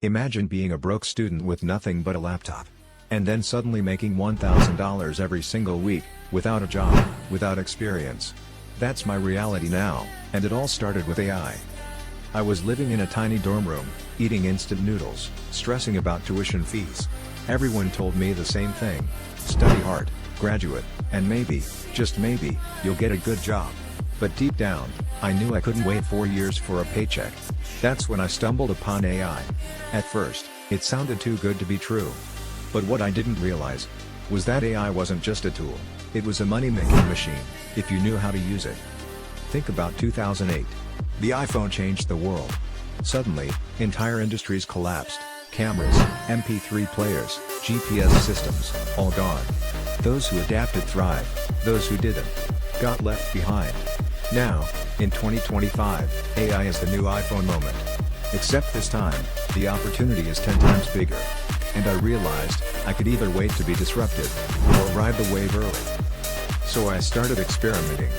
Imagine being a broke student with nothing but a laptop. And then suddenly making $1,000 every single week, without a job, without experience. That's my reality now, and it all started with AI. I was living in a tiny dorm room, eating instant noodles, stressing about tuition fees. Everyone told me the same thing: study hard, graduate, and maybe, just maybe, you'll get a good job. But deep down, I knew I couldn't wait 4 years for a paycheck. That's when I stumbled upon AI. At first, it sounded too good to be true. But what I didn't realize was that AI wasn't just a tool, it was a money-making machine, if you knew how to use it. Think about 2008. The iPhone changed the world. Suddenly, entire industries collapsed. Cameras, MP3 players, GPS systems, all gone. Those who adapted thrived, those who didn't got left behind. Now, in 2025, AI is the new iPhone moment. Except this time, the opportunity is 10 times bigger. And I realized, I could either wait to be disrupted, or ride the wave early. So I started experimenting.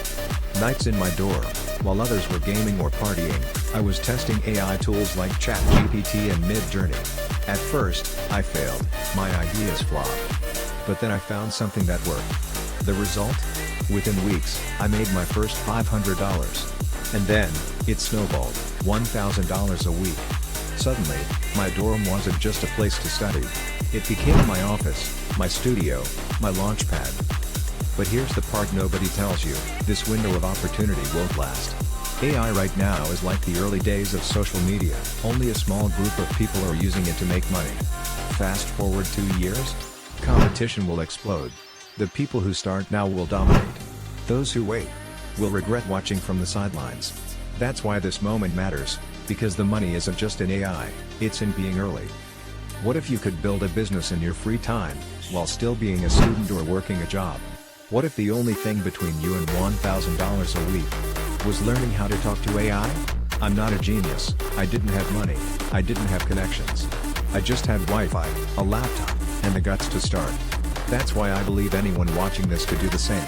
Nights in my dorm, while others were gaming or partying, I was testing AI tools like ChatGPT and MidJourney. At first, I failed, my ideas flopped. But then I found something that worked. The result? Within weeks, I made my first $500. And then, it snowballed, $1,000 a week. Suddenly, my dorm wasn't just a place to study. It became my office, my studio, my launchpad. But here's the part nobody tells you: this window of opportunity won't last. AI right now is like the early days of social media, only a small group of people are using it to make money. Fast forward 2 years? Competition will explode. The people who start now will dominate. Those who wait will regret watching from the sidelines. That's why this moment matters, because the money isn't just in AI, it's in being early. What if you could build a business in your free time, while still being a student or working a job? What if the only thing between you and $1,000 a week was learning how to talk to AI? I'm not a genius, I didn't have money, I didn't have connections. I just had Wi-Fi, a laptop, and the guts to start. That's why I believe anyone watching this could do the same.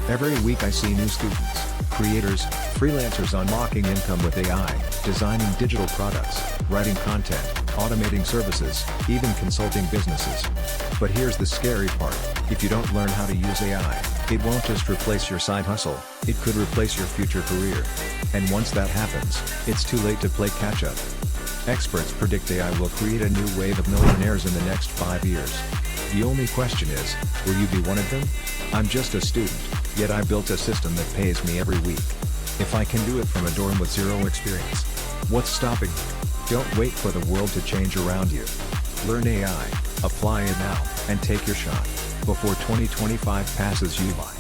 Every week I see new students, creators, freelancers unlocking income with AI, designing digital products, writing content, automating services, even consulting businesses. But here's the scary part: if you don't learn how to use AI, it won't just replace your side hustle, it could replace your future career. And once that happens, it's too late to play catch-up. Experts predict AI will create a new wave of millionaires in the next 5 years. The only question is, will you be one of them? I'm just a student, yet I built a system that pays me every week. If I can do it from a dorm with zero experience, what's stopping me? Don't wait for the world to change around you. Learn AI, apply it now, and take your shot, before 2025 passes you by.